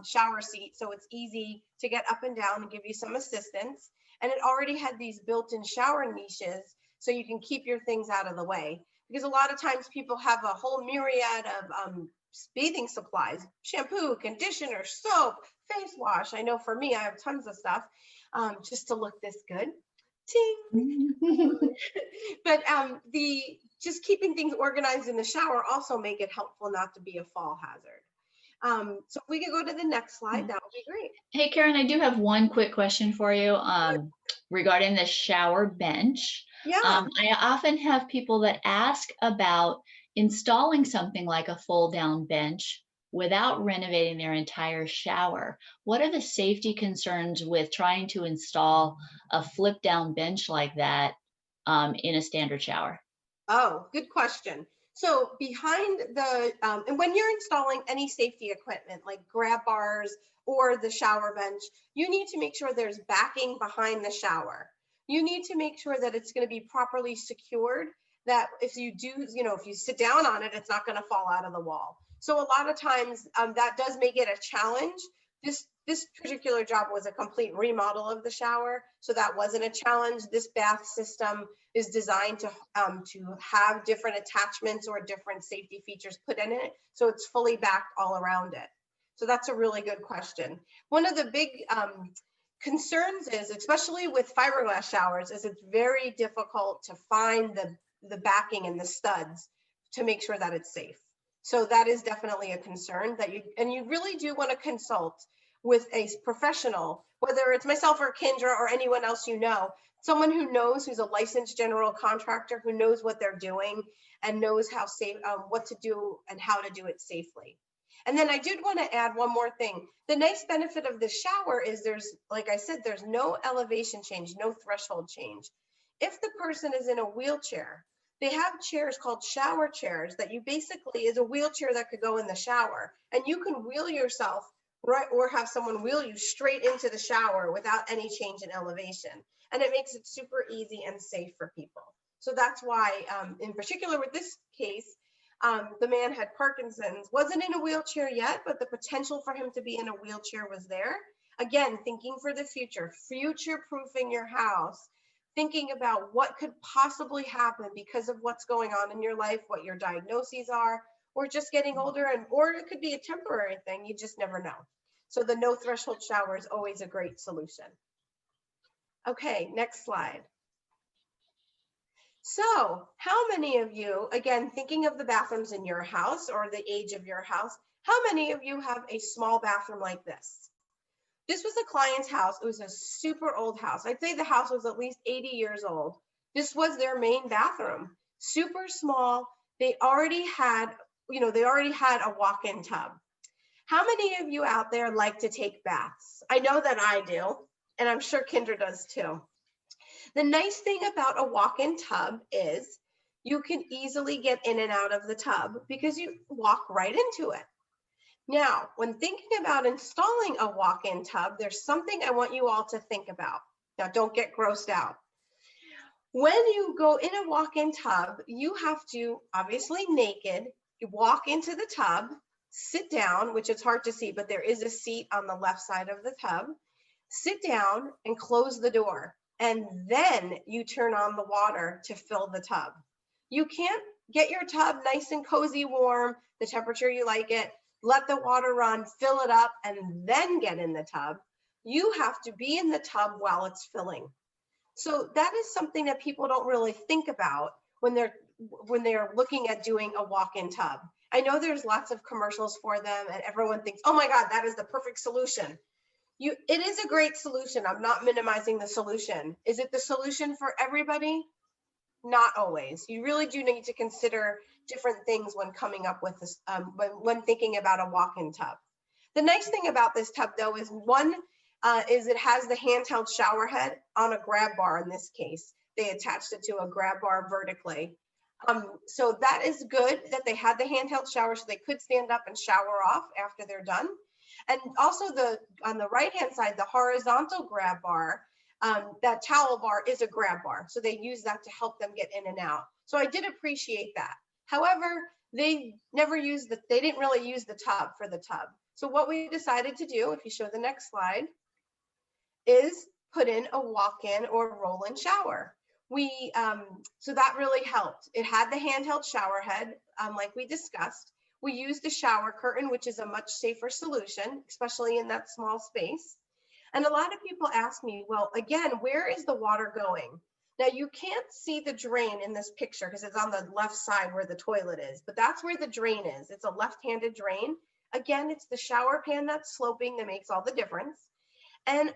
shower seat so it's easy to get up and down and give you some assistance. And it already had these built-in shower niches so you can keep your things out of the way. Because a lot of times people have a whole myriad of bathing supplies, shampoo, conditioner, soap, face wash. I know for me, I have tons of stuff just to look this good. Ting. But just keeping things organized in the shower also make it helpful not to be a fall hazard. So if we could go to the next slide, that would be great. Hey, Caryn, I do have one quick question for you regarding the shower bench. Yeah. I often have people that ask about installing something like a fold down bench without renovating their entire shower. What are the safety concerns with trying to install a flip down bench like that in a standard shower? Oh, good question. So behind the, and when you're installing any safety equipment like grab bars or the shower bench, you need to make sure there's backing behind the shower. You need to make sure that it's going to be properly secured, that if you do, if you sit down on it, it's not going to fall out of the wall. So a lot of times that does make it a challenge. This particular job was a complete remodel of the shower, so that wasn't a challenge. This bath system is designed to have different attachments or different safety features put in it, so it's fully backed all around it. So that's a really good question. One of the big concerns is, especially with fiberglass showers, is it's very difficult to find the backing and the studs to make sure that it's safe. So that is definitely a concern that you really do want to consult with a professional, whether it's myself or Kindra or anyone else someone who knows, who's a licensed general contractor, who knows what they're doing and knows how safe, what to do and how to do it safely. And then I did want to add one more thing. The nice benefit of the shower is like I said, there's no elevation change, no threshold change. If the person is in a wheelchair, they have chairs called shower chairs that you basically is a wheelchair that could go in the shower, and you can wheel yourself right, or have someone wheel you straight into the shower without any change in elevation. And it makes it super easy and safe for people. So that's why, in particular with this case, The man had Parkinson's, wasn't in a wheelchair yet, but the potential for him to be in a wheelchair was there. Again, thinking for the future, future-proofing your house, thinking about what could possibly happen because of what's going on in your life, what your diagnoses are, or just getting older, or it could be a temporary thing, you just never know. So the no threshold shower is always a great solution. Okay, next slide. So how many of you, again, thinking of the bathrooms in your house or the age of your house, how many of you have a small bathroom like this? This was a client's house. It was a super old house. I'd say the house was at least 80 years old. This was their main bathroom, super small. They already had, they already had a walk-in tub. How many of you out there like to take baths? I know that I do, and I'm sure Kindra does too. The nice thing about a walk-in tub is you can easily get in and out of the tub because you walk right into it. Now, when thinking about installing a walk-in tub, there's something I want you all to think about. Now, don't get grossed out. When you go in a walk-in tub, you have to, obviously naked, you walk into the tub, sit down, which is hard to see, but there is a seat on the left side of the tub, sit down and close the door. And then you turn on the water to fill the tub. You can't get your tub nice and cozy, warm, the temperature you like it, let the water run, fill it up, and then get in the tub. You have to be in the tub while it's filling. So that is something that people don't really think about when they're looking at doing a walk-in tub. I know there's lots of commercials for them and everyone thinks, oh my God, that is the perfect solution. It is a great solution. I'm not minimizing the solution. Is it the solution for everybody? Not always. You really do need to consider different things when coming up with this, when thinking about a walk-in tub. The nice thing about this tub though is is it has the handheld shower head on a grab bar in this case. They attached it to a grab bar vertically. So that is good that they had the handheld shower so they could stand up and shower off after they're done. And also on the right-hand side, the horizontal grab bar, that towel bar is a grab bar. So they use that to help them get in and out. So I did appreciate that. However, they didn't really use the tub for the tub. So what we decided to do, if you show the next slide, is put in a walk-in or roll-in shower. So that really helped. It had the handheld shower head, like we discussed. We used a shower curtain, which is a much safer solution, especially in that small space. And a lot of people ask me, well, again, where is the water going? Now you can't see the drain in this picture because it's on the left side where the toilet is, but that's where the drain is. It's a left-handed drain. Again, it's the shower pan that's sloping that makes all the difference. And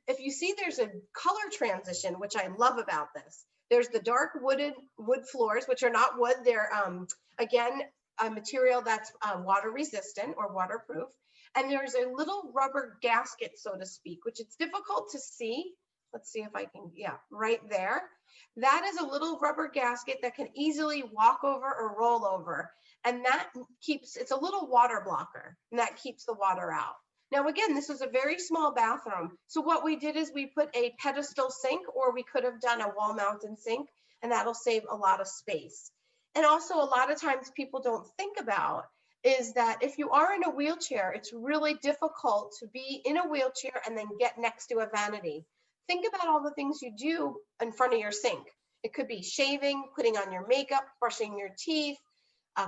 if you see, there's a color transition, which I love about this. There's the dark wood floors, which are not wood. They're, again, a material that's water resistant or waterproof. And there's a little rubber gasket, so to speak, which it's difficult to see. Let's see if I can, yeah, right there. That is a little rubber gasket that can easily walk over or roll over. And that it's a little water blocker, and that keeps the water out. Now, again, this is a very small bathroom. So what we did is we put a pedestal sink, or we could have done a wall-mounted sink, and that'll save a lot of space. And also, a lot of times people don't think about is that if you are in a wheelchair, it's really difficult to be in a wheelchair and then get next to a vanity. Think about all the things you do in front of your sink. It could be shaving, putting on your makeup, brushing your teeth,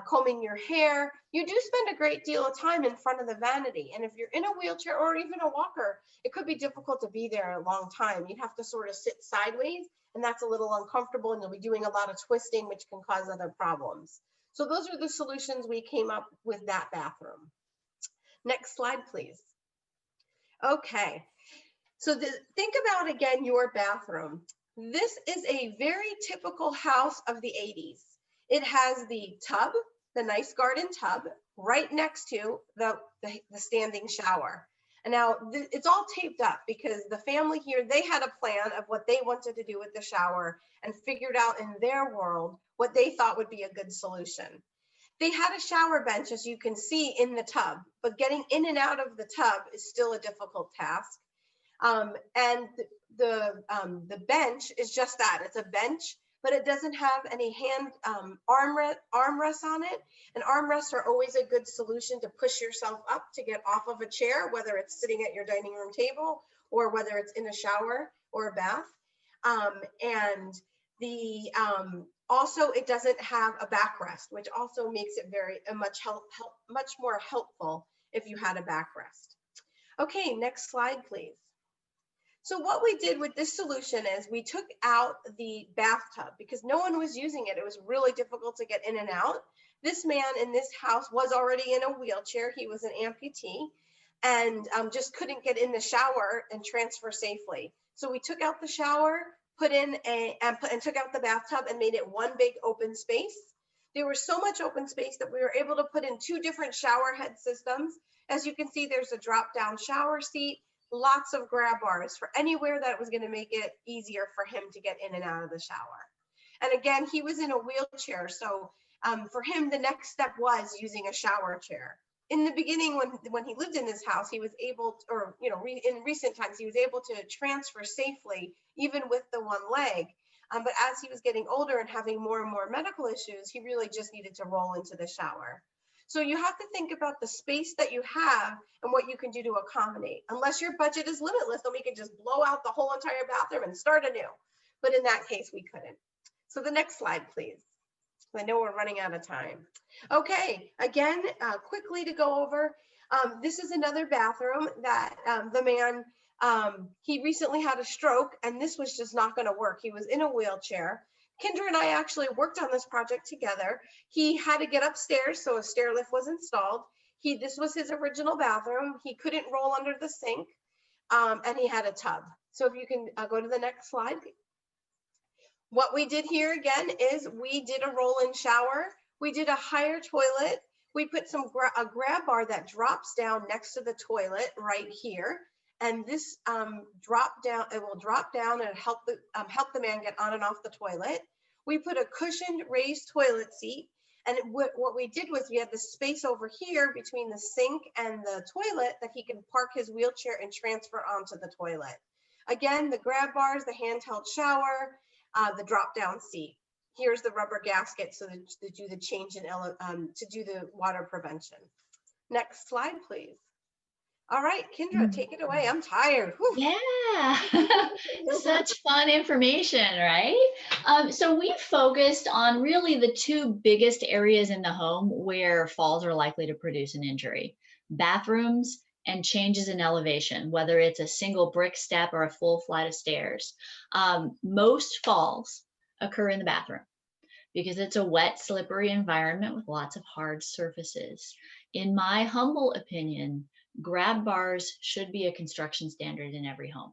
combing your hair. You do spend a great deal of time in front of the vanity. And if you're in a wheelchair or even a walker, it could be difficult to be there a long time. You'd have to sort of sit sideways, and that's a little uncomfortable, and you'll be doing a lot of twisting, which can cause other problems. So those are the solutions we came up with that bathroom. Next slide, please. Okay, so think about, again, your bathroom. This is a very typical house of the 80s. It has the tub, the nice garden tub, right next to the standing shower. And now it's all taped up because the family here, they had a plan of what they wanted to do with the shower and figured out in their world what they thought would be a good solution. They had a shower bench, as you can see, in the tub, but getting in and out of the tub is still a difficult task. And the bench is just that. It's a bench, but it doesn't have any hand armrests on it. And armrests are always a good solution to push yourself up to get off of a chair, whether it's sitting at your dining room table or whether it's in a shower or a bath. And the also, it doesn't have a backrest, which also makes it much more helpful if you had a backrest. Okay, next slide, please. So what we did with this solution is we took out the bathtub because no one was using it. It was really difficult to get in and out. This man in this house was already in a wheelchair. He was an amputee and just couldn't get in the shower and transfer safely. So we took out the shower, took out the bathtub and made it one big open space. There was so much open space that we were able to put in 2 different shower head systems. As you can see, there's a drop-down shower seat, lots of grab bars for anywhere that was going to make it easier for him to get in and out of the shower. And again, he was in a wheelchair, so for him, the next step was using a shower chair. In the beginning, when he lived in this house, he was able to, or in recent times, he was able to transfer safely, even with the one leg. But as he was getting older and having more and more medical issues, he really just needed to roll into the shower. So you have to think about the space that you have and what you can do to accommodate. Unless your budget is limitless, then we can just blow out the whole entire bathroom and start anew. But in that case, we couldn't. So the next slide, please. I know we're running out of time. Okay, again, quickly to go over, this is another bathroom that the man, he recently had a stroke and this was just not gonna work. He was in a wheelchair. Kindra and I actually worked on this project together. He had to get upstairs, so a stair lift was installed. This was his original bathroom. He couldn't roll under the sink, and he had a tub. So if you can go to the next slide. What we did here again is we did a roll-in shower. We did a higher toilet. We put a grab bar that drops down next to the toilet right here. And this it will drop down and help the man get on and off the toilet. We put a cushioned raised toilet seat. And what we did was we had the space over here between the sink and the toilet that he can park his wheelchair and transfer onto the toilet. Again, the grab bars, the handheld shower, the drop down seat. Here's the rubber gasket so that to do the change in to do the water prevention. Next slide, please. All right, Kindra, take it away. I'm tired. Whew. Yeah, such fun information, right? So we focused on really the 2 biggest areas in the home where falls are likely to produce an injury: bathrooms and changes in elevation, whether it's a single brick step or a full flight of stairs. Most falls occur in the bathroom because it's a wet, slippery environment with lots of hard surfaces. In my humble opinion, grab bars should be a construction standard in every home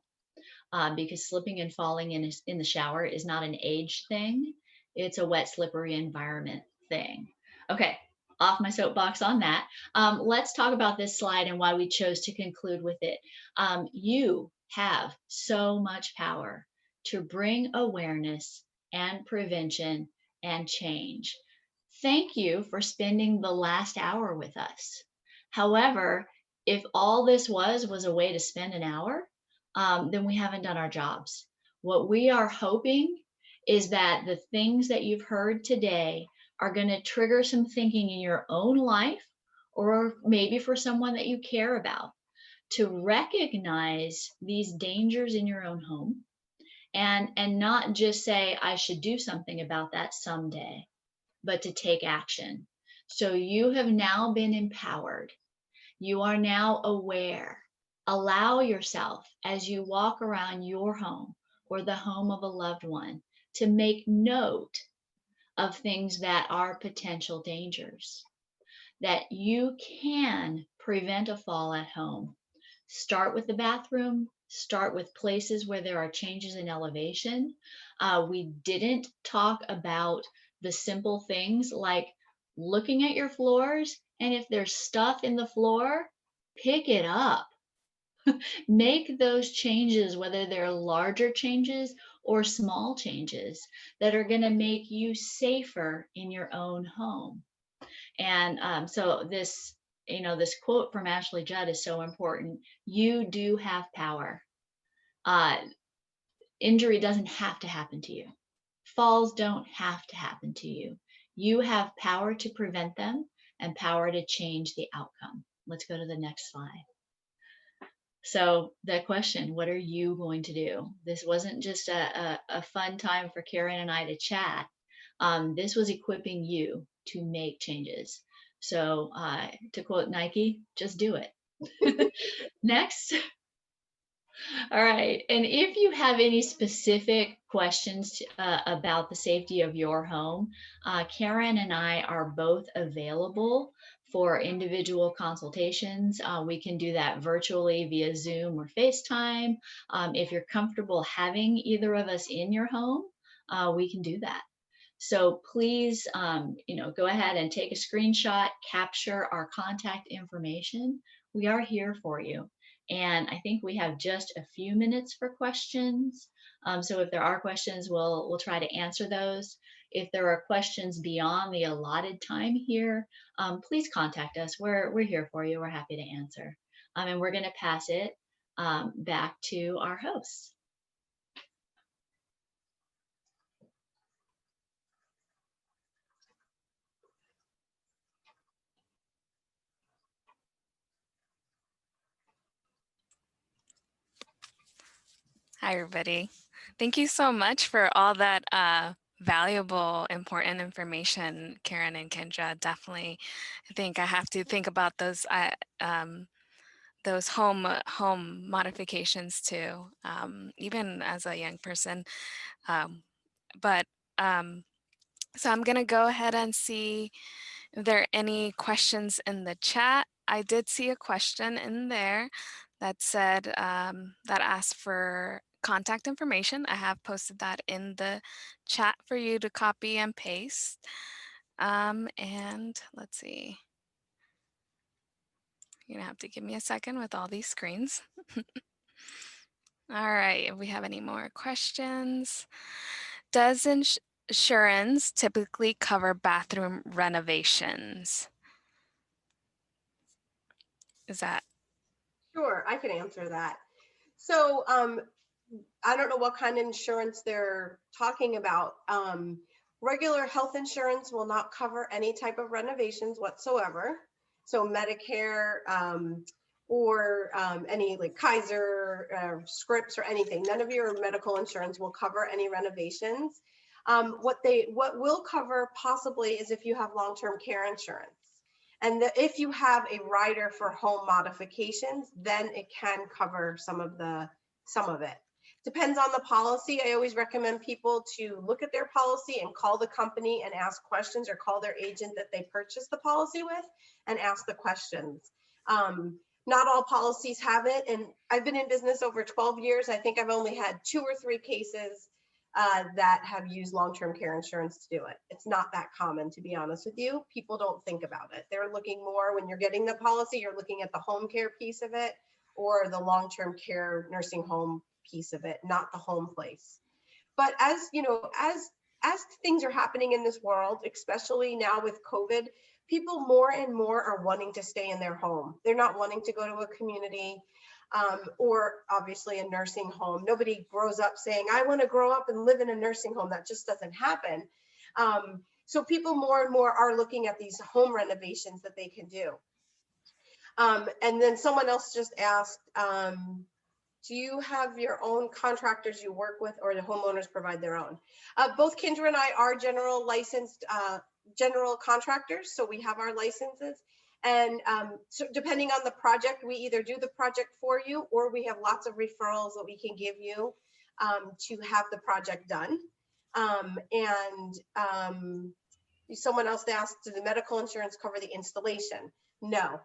because slipping and falling in the shower is not an age thing. It's a wet, slippery environment thing. Okay, off my soapbox on that. Let's talk about this slide and why we chose to conclude with it. You have so much power to bring awareness and prevention and change. Thank you for spending the last hour with us. However, if all this was a way to spend an hour, then we haven't done our jobs. What we are hoping is that the things that you've heard today are going to trigger some thinking in your own life, or maybe for someone that you care about, to recognize these dangers in your own home and not just say, I should do something about that someday, but to take action. So you have now been empowered. You are now aware. Allow yourself, as you walk around your home or the home of a loved one, to make note of things that are potential dangers, that you can prevent a fall at home. Start with the bathroom, start with places where there are changes in elevation. We didn't talk about the simple things like looking at your floors, and if there's stuff in the floor, pick it up. Make those changes, whether they're larger changes or small changes that are going to make you safer in your own home. And so this quote from Ashley Judd is so important. You do have power. Injury doesn't have to happen to you. Falls don't have to happen to you. You have power to prevent them and power to change the outcome. Let's go to the next slide. So that question, what are you going to do? This wasn't just a fun time for Caryn and I to chat. This was equipping you to make changes. So to quote Nike, just do it. Next. All right. And if you have any specific questions about the safety of your home, Caryn and I are both available for individual consultations. We can do that virtually via Zoom or FaceTime. If you're comfortable having either of us in your home, we can do that. So please, go ahead and take a screenshot, capture our contact information. We are here for you. And I think we have just a few minutes for questions. So if there are questions, we'll try to answer those. If there are questions beyond the allotted time here, please contact us. We're here for you. We're happy to answer. And we're going to pass it back to our hosts. Hi, everybody. Thank you so much for all that valuable, important information, Caryn and Kindra. Definitely, I think I have to think about those home modifications too, even as a young person. But so I'm gonna go ahead and see if there are any questions in the chat. I did see a question in there that said that asked for contact information. I have posted that in the chat for you to copy and paste. And let's see. You're gonna have to give me a second with all these screens. All right, if we have any more questions. Does insurance typically cover bathroom renovations? Is that? Sure, I can answer that. So I don't know what kind of insurance they're talking about. Regular health insurance will not cover any type of renovations whatsoever. So Medicare or any like Kaiser scripts or anything, none of your medical insurance will cover any renovations. What will cover possibly is if you have long-term care insurance. And if you have a rider for home modifications, then it can cover some of it. Depends on the policy. I always recommend people to look at their policy and call the company and ask questions, or call their agent that they purchased the policy with and ask the questions. Not all policies have it. And I've been in business over 12 years. I think I've only had 2 or 3 cases that have used long-term care insurance to do it. It's not that common, to be honest with you. People don't think about it. They're looking more, when you're getting the policy, you're looking at the home care piece of it or the long-term care nursing home piece of it, not the home place. But as you know, as things are happening in this world, especially now with COVID, people more and more are wanting to stay in their home. They're not wanting to go to a community or obviously a nursing home. Nobody grows up saying, I want to grow up and live in a nursing home. That just doesn't happen. So people more and more are looking at these home renovations that they can do. And then someone else just asked, do you have your own contractors you work with, or the homeowners provide their own? Both Kindra and I are general licensed general contractors, so we have our licenses. And so depending on the project, we either do the project for you, or we have lots of referrals that we can give you to have the project done. Someone else asked, does the medical insurance cover the installation? No.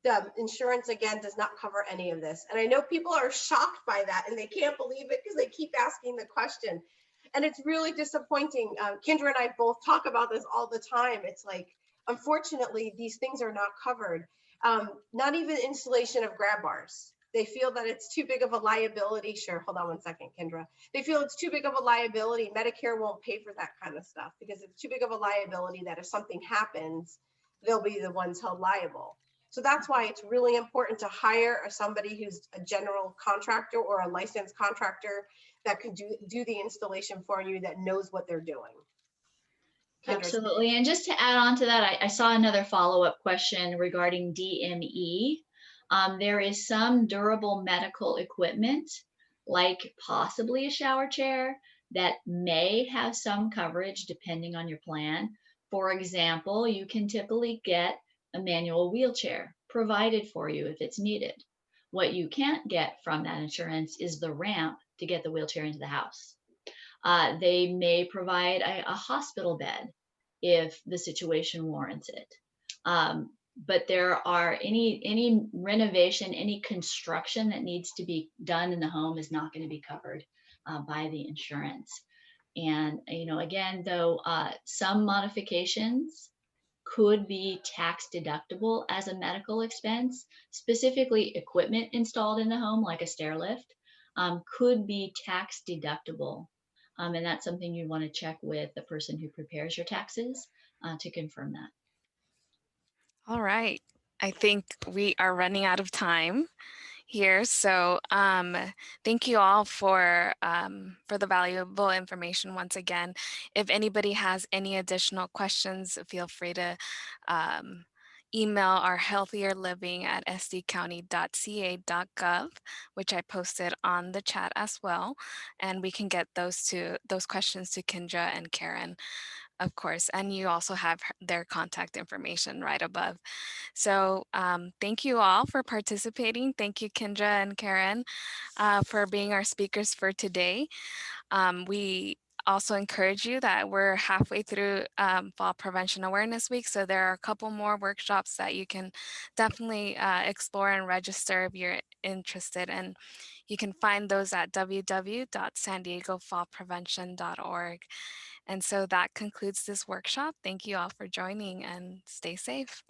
The insurance, again, does not cover any of this. And I know people are shocked by that and they can't believe it because they keep asking the question. And it's really disappointing. Kindra and I both talk about this all the time. It's like, unfortunately, these things are not covered. Not even installation of grab bars. They feel that it's too big of a liability. Sure, hold on one second, Kindra. They feel it's too big of a liability. Medicare won't pay for that kind of stuff because it's too big of a liability that if something happens, they'll be the ones held liable. So that's why it's really important to hire somebody who's a general contractor or a licensed contractor that can do the installation for you, that knows what they're doing. Kindra. Absolutely. And just to add on to that, I saw another follow-up question regarding DME. There is some durable medical equipment, like possibly a shower chair, that may have some coverage depending on your plan. For example, you can typically get a manual wheelchair provided for you if it's needed. What you can't get from that insurance is the ramp to get the wheelchair into the house. They may provide a hospital bed if the situation warrants it. But there are any renovation, any construction that needs to be done in the home is not going to be covered by the insurance. And again, though, some modifications could be tax deductible as a medical expense. Specifically, equipment installed in the home, like a stair lift, could be tax deductible. And that's something you want to check with the person who prepares your taxes to confirm that. All right. I think we are running out of time here. So thank you all for the valuable information once again. If anybody has any additional questions, feel free to email our healthierliving@sdcounty.ca.gov, which I posted on the chat as well. And we can get those questions to Kindra and Caryn, of course. And you also have their contact information right above. So thank you all for participating. Thank you, Kindra and Caryn, for being our speakers for today. We also encourage you that we're halfway through Fall Prevention Awareness Week, so there are a couple more workshops that you can definitely explore and register if you're interested. And you can find those at www.sandiegofallprevention.org. And so that concludes this workshop. Thank you all for joining, and stay safe.